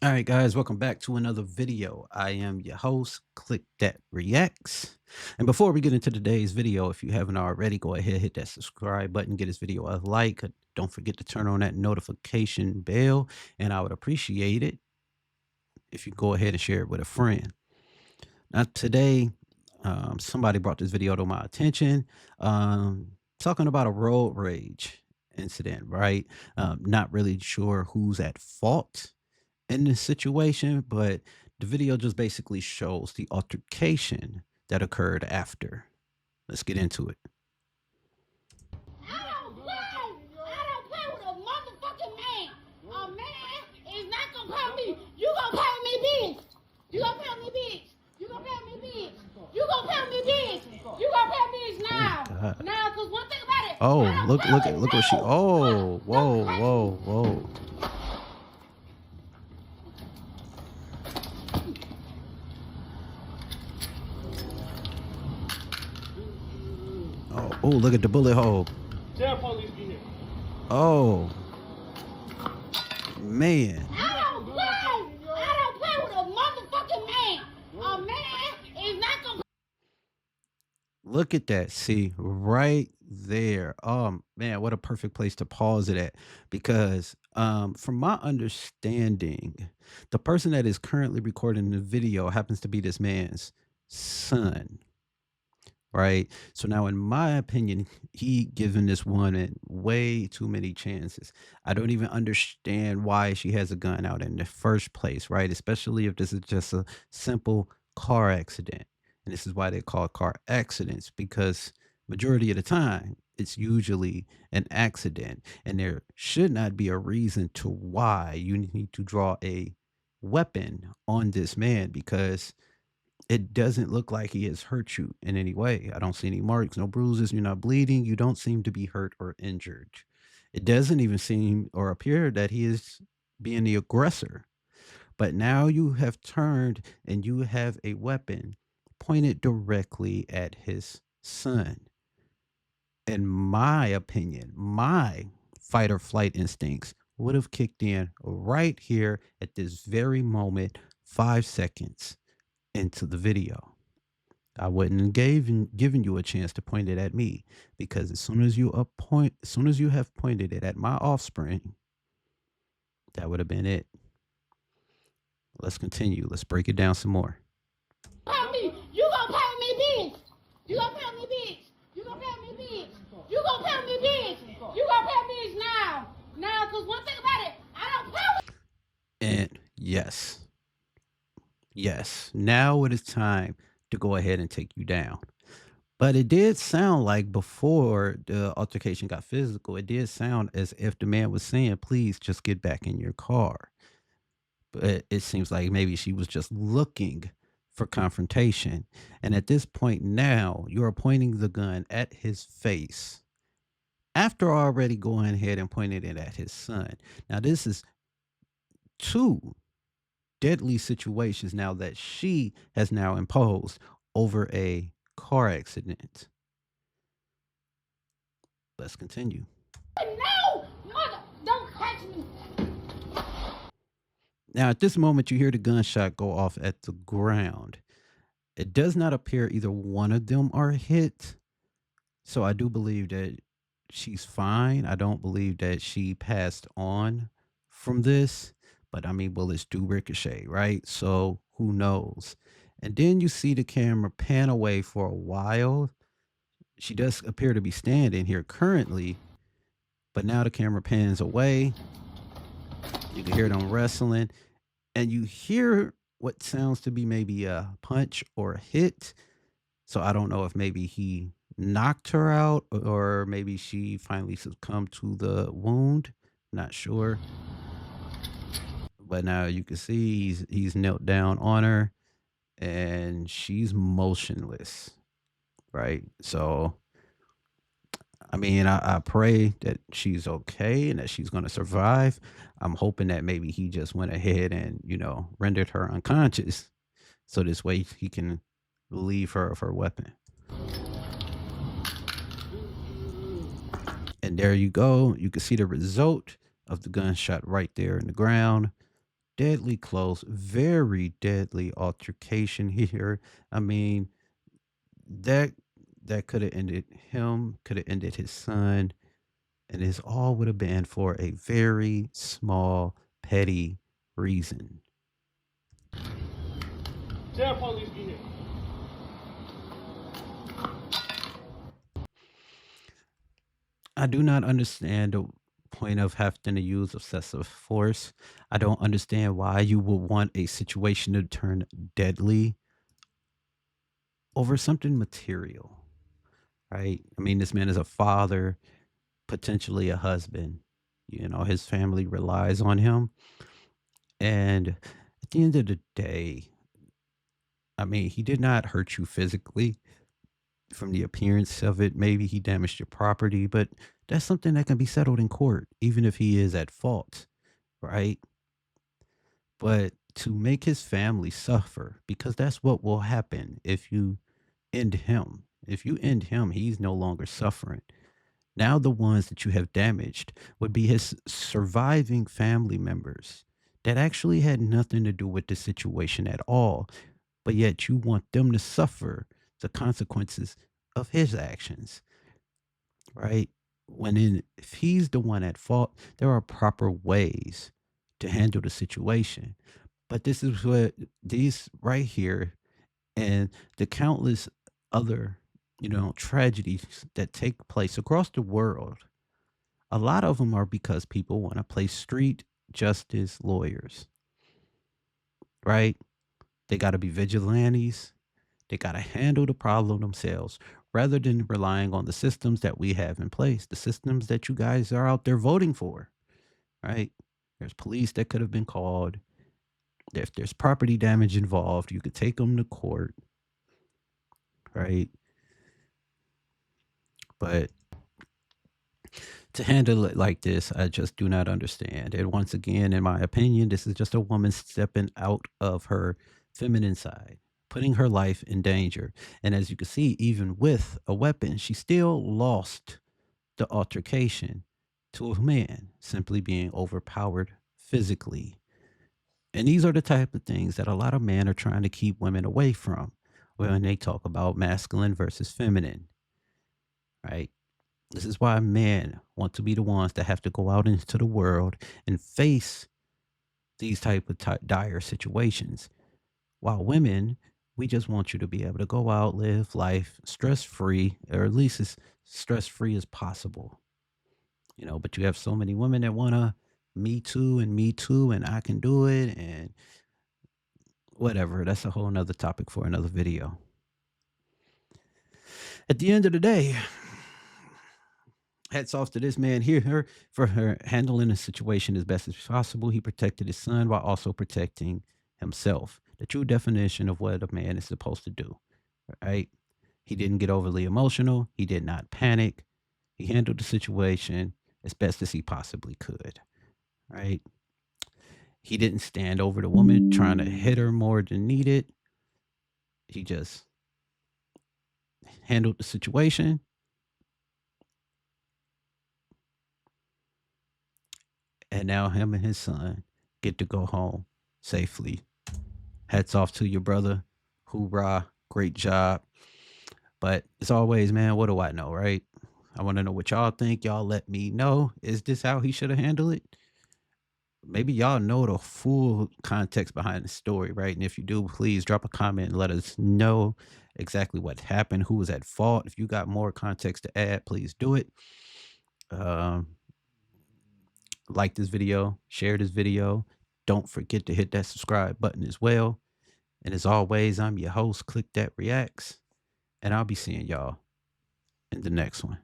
All right, guys, welcome back to another video. I am your host, Click That Reacts. And before we get into today's video, if you haven't already, go ahead, hit that subscribe button, get this video a like. Don't forget to turn on that notification bell, and I would appreciate it if you go ahead and share it with a friend. Now, today, somebody brought this video to my attention, talking about a road rage incident, right? Not really sure who's at fault in this situation, but the video just basically shows the altercation that occurred after. Let's get into it. I don't play. I don't play with a motherfucking man. A man is not gonna pay me. You gonna pay me, bitch. You gonna pay me, bitch. You gonna pay me, bitch. You gonna pay me, bitch. You gonna pay me, bitch, now. God. Now, cause one thing about it. Oh, look what she. Oh, whoa. Oh, look at the bullet hole. Tell police be here. Oh, man. I don't play. I don't play with a motherfucking man. A man is not gonna. Look at that. See, right there. Man, what a perfect place to pause it at. Because from my understanding, the person that is currently recording the video happens to be this man's son. Right. So now, in my opinion, he given this woman way too many chances. I don't even understand why she has a gun out in the first place, right? Especially if this is just a simple car accident. And this is why they call it car accidents, because majority of the time it's usually an accident. And there should not be a reason to why you need to draw a weapon on this man, because it doesn't look like he has hurt you in any way. I don't see any marks, no bruises. You're not bleeding. You don't seem to be hurt or injured. It doesn't even seem or appear that he is being the aggressor. But now you have turned and you have a weapon pointed directly at his son. In my opinion, my fight or flight instincts would have kicked in right here at this very moment, 5 seconds into the video. I wouldn't have given you a chance to point it at me, because as soon as you have pointed it at my offspring, that would have been it. Let's continue. Let's break it down some more. Pay me. You gonna pay me, bitch. You gonna pay me, bitch. You gonna pay me, bitch. You gonna pay me, bitch. You gonna pay me, bitch, now. Now, cause one thing about it, I don't play with. And yes, now it is time to go ahead and take you down. But it did sound like before the altercation got physical, it did sound as if the man was saying, please just get back in your car. But it seems like maybe she was just looking for confrontation. And at this point now, you're pointing the gun at his face after already going ahead and pointing it at his son. Now, this is two deadly situations now that she has now imposed over a car accident. Let's continue. No, mother, don't catch me. Now, at this moment, you hear the gunshot go off at the ground. It does not appear either one of them are hit. So I do believe that she's fine. I don't believe that she passed on from this, but I mean, bullets do ricochet, right? So who knows? And then you see the camera pan away for a while. She does appear to be standing here currently, but now the camera pans away. You can hear them wrestling, and you hear what sounds to be maybe a punch or a hit. So I don't know if maybe he knocked her out or maybe she finally succumbed to the wound. Not sure. But now you can see he's knelt down on her and she's motionless. Right. So I mean, I pray that she's okay and that she's going to survive. I'm hoping that maybe he just went ahead and, rendered her unconscious. So this way he can relieve her of her weapon. And there you go. You can see the result of the gunshot right there in the ground. deadly close, very deadly altercation here. I mean, that that could have ended him, could have ended his son, and this all would have been for a very small, petty reason. Tell police be here. I do not understand the point of having to use excessive force. I don't understand why you would want a situation to turn deadly over something material, right? I mean, this man is a father, potentially a husband. You know, his family relies on him. And at the end of the day, I mean, he did not hurt you physically from the appearance of it. Maybe he damaged your property, but that's something that can be settled in court, even if he is at fault, right? But to make his family suffer, because that's what will happen if you end him. If you end him, he's no longer suffering. Now, the ones that you have damaged would be his surviving family members that actually had nothing to do with the situation at all, but yet you want them to suffer the consequences of his actions, right? If he's the one at fault, there are proper ways to handle the situation. But this is what these right here and the countless other, tragedies that take place across the world, a lot of them are because people want to play street justice lawyers, right? They got to be vigilantes. They got to handle the problem themselves rather than relying on the systems that we have in place, the systems that you guys are out there voting for, right? There's police that could have been called. If there's property damage involved, you could take them to court, right? But to handle it like this, I just do not understand. And once again, in my opinion, this is just a woman stepping out of her feminine side, putting her life in danger. And as you can see, even with a weapon, she still lost the altercation to a man simply being overpowered physically. And these are the type of things that a lot of men are trying to keep women away from when they talk about masculine versus feminine, right? This is why men want to be the ones that have to go out into the world and face these type of dire situations. While women, we just want you to be able to go out, live life stress free, or at least as stress free as possible. But you have so many women that want to me too, and I can do it, and whatever. That's a whole nother topic for another video. At the end of the day, hats off to this man here for her handling the situation as best as possible. He protected his son while also protecting himself. The true definition of what a man is supposed to do, right? He didn't get overly emotional. He did not panic. He handled the situation as best as he possibly could, right? He didn't stand over the woman trying to hit her more than needed. He just handled the situation. And now him and his son get to go home safely. Hats off to your brother. Hoorah. Great job. But as always, man, what do I know, right? I want to know what y'all think. Y'all let me know. Is this how he should have handled it? Maybe y'all know the full context behind the story, right? And if you do, please drop a comment and let us know exactly what happened, who was at fault. If you got more context to add, please do it. Um, like this video, share this video. Don't forget to hit that subscribe button as well. And as always, I'm your host, Click That Reacts, and I'll be seeing y'all in the next one.